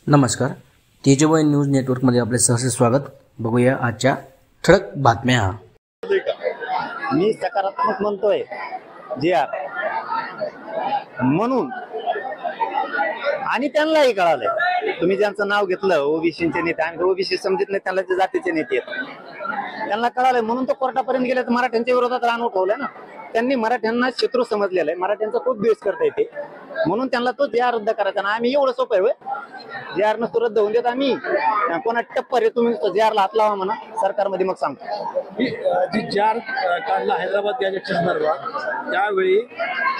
नमस्कार, तेजवाई न्यूज नेटवर्कमध्ये आपले सहर्ष स्वागत। बघूया आजच्या ठळक बातम्या। मी सकारात्मक म्हणतोय जे म्हणून आणि त्यांनाही कळालंय। तुम्ही ज्यांचं नाव घेतलं ओबीसीचे नेते, आणि ओबीसी समजत नाही त्यांना ते जातीचे नेते आहेत, त्यांना कळालंय म्हणून तो कोर्टापर्यंत गेले। तर मराठ्यांच्या विरोधात रान उठवलंय ना त्यांनी। मराठ्यांना शत्रू समजलेला आहे, मराठ्यांचा खूप द्वेष करता येते, म्हणून त्यांना तो जे रद्द करायचा ना। आम्ही एवढं सोपं आहे, जे आर नसतो रद्द होऊन देत आम्ही कोणा टप्पर आहे, तुम्ही जे आरला हात लावा म्हणा सरकारमध्ये, मग सांगतो। जी जार काढला हैदराबाद गॅजेटच्या संदर्भात, त्यावेळी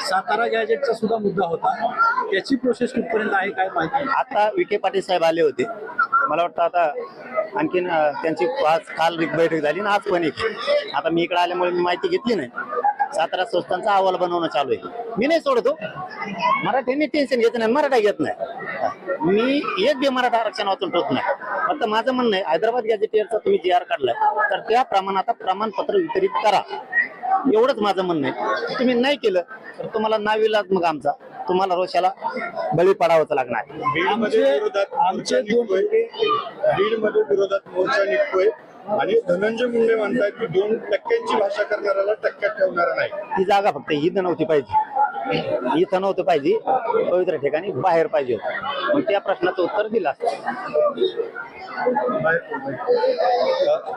सातारा गॅजेटचा सुद्धा मुद्दा होता, त्याची प्रोसेस कुठपर्यंत आहे काय माहिती? आता विखे पाटील साहेब आले होते, मला वाटतं आता आणखीन त्यांची काल एक बैठक झाली ना, आज पण एक। आता मी इकडे आल्यामुळे मी माहिती घेतली नाही। सातारा संस्थांचा अहवाल बनवणं चालू आहे, मी नाही सोडतो। मराठ्यांनी टेन्शन घेत नाही, मराठा घेत नाही, मी एक बी मराठा आरक्षण वाचून ठेवत नाही। फक्त माझं म्हणणं आहे, हैदराबाद गॅजेटियरचा तुम्ही जी आर काढलाय तर त्या प्रमाणात आता प्रमाणपत्र वितरित करा, एवढंच माझं म्हणणं आहे। तुम्ही नाही केलं तर तुम्हाला नाविलाज मग आमचा, तुम्हाला रोषाला बळी पडावंच लागणार। बीडमध्ये विरोधात मोर्चा निघतोय आणि धनंजय मुंडे म्हणतात की 2% भाषा करणाऱ्याला टक्क्यात ठेवणार नाही। ती जागा फक्त इथं नव्हती पाहिजे, इथं नव्हतं पाहिजे, पवित्र ठिकाणी बाहेर पाहिजे होतं, मग त्या प्रश्नाचं उत्तर दिलं असतं।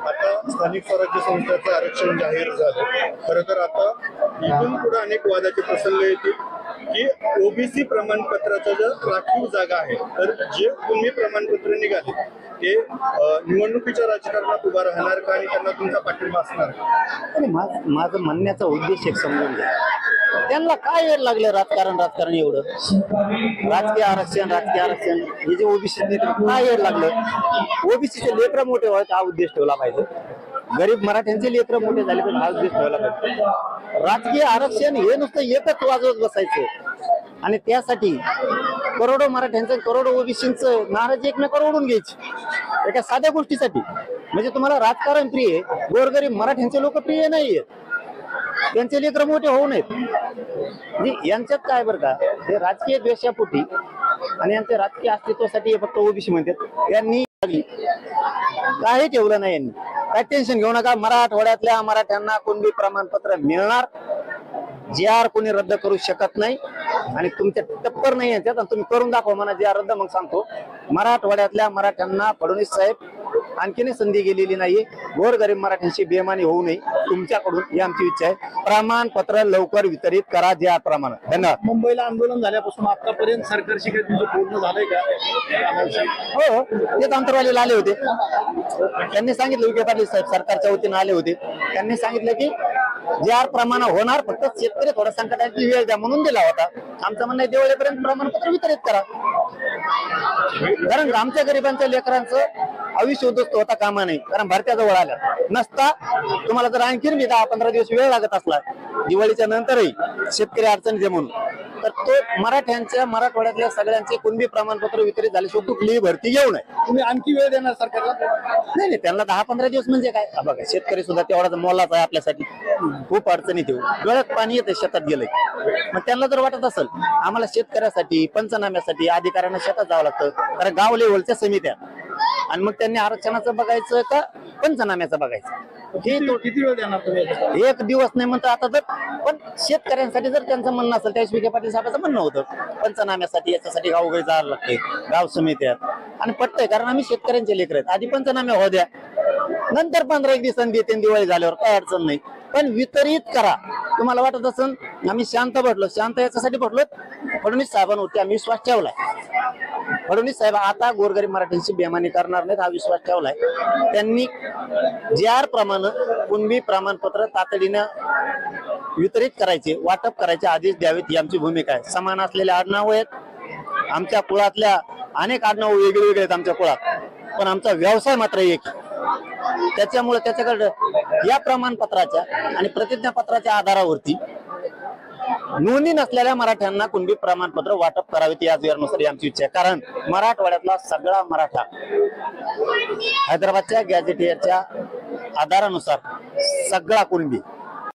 आता स्थानिक स्वराज्य संस्थांचं आरक्षण जाहीर झालं। खरं तर आता इथून पुढे अनेक वादाचे प्रसंग येतील की ओबीसी प्रमाणपत्राच्या ज्या राखीव जागा आहे, तर जे तुम्ही प्रमाणपत्र निघाले ते निवडणुकीच्या राजकारणात उभा राहणार का, आणि त्यांना तुमचा पाठिंबा असणार का? माझं म्हणण्याचा उद्देश एक समजून घ्या, त्यांना काय वेळ लागलं राजकारण एवढं, राजकीय आरक्षण हे जे ओबीसी काय वेळ लागलं? ओबीसीचे लेकरं मोठे व्हायचे हा उद्देश ठेवला पाहिजे, गरीब मराठ्यांचे लेकरं मोठे झाले पण हा उद्देश ठेवला पाहिजे। राजकीय आरक्षण हे नुसतं एकच वाजवत बसायचं आणि त्यासाठी करोडो मराठ्यांचं करोडो ओबीसींचं नाराजी एकमेकावर ओढून घ्यायची एका साध्या गोष्टीसाठी। म्हणजे तुम्हाला राजकारण प्रिय आहे, गोरगरीब मराठ्यांचे लोक प्रिय नाहीये, त्यांचे लेकरं मोठे होऊ नयेत। यांच्यात काय बरं का, हे राजकीय द्वेषापोटी आणि यांच्या राजकीय अस्तित्वासाठी फक्त ओबीसी म्हणतात। यांनी काही ठेवलं नाही, यांनी काय टेन्शन घेऊ नका। मराठवाड्यातल्या मराठ्यांना कुणबी प्रमाणपत्र मिळणार, जे आर कोणी रद्द करू शकत नाही आणि तुमच्या टप्पर नाही यांच्यात, आणि तुम्ही करून दाखवा म्हणा जे आर रद्द, मग सांगतो। मराठवाड्यातल्या मराठ्यांना फडणवीस साहेब आणखीन संधी गेलेली नाहीये, गोरगरीब मराठ्यांची बेमानी होऊ नये तुमच्याकडून ही आमची इच्छा आहे। प्रमाणपत्र लवकर वितरित करा जे आर प्रमाण। धन्यवाद। मुंबईला आंदोलन झाल्यापासून आतापर्यंत सरकारशी काही तुझं पूर्ण झालंय का? हो, तेच अंतरवालीला आले होते, त्यांनी सांगितलं, विखे पाटील साहेब सरकारच्या वतीनं आले होते, त्यांनी सांगितलं की जे आर प्रमाण होणार, फक्त शेतकरी थोडा संकटाची वेळ द्या म्हणून दिला होता। आमचं म्हणणं आहे दिवाळीपर्यंत प्रमाणपत्र वितरित करा, कारण आमच्या गरिबांच्या लेकरांचं आयुष्य उद्ध्वस्त होता कामा नाही, कारण भारताजवळ आल्या नसता। तुम्हाला जर आणखीन 10-15 दिवस वेळ लागत असला दिवाळीच्या नंतरही शेतकरी अडचणीचे म्हणून, तर तो मराठवाड्यातल्या सगळ्यांचे कुणबी प्रमाणपत्र वितरित झाल्याशिवाय कुठलीही भरती घेऊ नये। तुम्ही आणखी वेळ देणार सरकारला? नाही, त्यांना 10-15 दिवस म्हणजे काय, बघा शेतकरी सुद्धा तेवढाच मोलाचा आहे आपल्यासाठी, खूप अडचणीत येऊ, डोळ्यात पाणी येते शेतात गेलंय। मग त्यांना जर वाटत असेल आम्हाला शेतकऱ्यासाठी पंचनाम्यासाठी अधिकाऱ्यांना शेतात जावं लागतं, कारण गाव लेवलच्या समित्या, आणि मग त्यांनी आरक्षणाचं बघायचं का पंचनाम्याचं बघायचं, किती वेळ देणार तुम्ही? एक दिवस नाही म्हणतो आता जर, पण शेतकऱ्यांसाठी जर त्यांचं म्हणणं असेल, त्यावेळेस विखे पाटील साहेबांचं म्हणणं होतं पंचनाम्यासाठी याच्यासाठी गावोगावी जायला लागते, गाव समित्यात, आणि पटतंय कारण आम्ही शेतकऱ्यांचे लेकर आहेत। आधी पंचनामे होऊ द्या, नंतर 15 दिवसांनी देते, दिवाळी झाल्यावर काय अडचण नाही, पण वितरित करा। तुम्हाला वाटत असेल आम्ही शांत भटलो, शांत याच्यासाठी भटलो, फडणवीस साहेबांवरती आम्ही विश्वास ठेवलाय। फडणवीस साहेब आता गोरगरीब मराठ्यांची बेमानी करणार नाहीत हा विश्वास ठेवलाय त्यांनी। जे आर प्रमाण कुणबी प्रमाणपत्र तातडीनं वितरित करायचे, वाटप करायचे आदेश द्यावेत ही आमची भूमिका आहे। समान असलेले आडनाव आहेत, आमच्या कुळातल्या अनेक आडनाव वेगवेगळे आहेत आमच्या कुळात, पण आमचा व्यवसाय मात्र एक, त्याच्यामुळे त्याच्याकडे या प्रमाणपत्राच्या आणि प्रतिज्ञापत्राच्या आधारावरती नोंदणी नसलेल्या मराठ्यांना कुणबी प्रमाणपत्र वाटप करावेत या नुसार आमची इच्छा आहे। कारण मराठवाड्यातला सगळा मराठा हैदराबादच्या गॅजेटियरच्या आधारानुसार सगळा कुणबी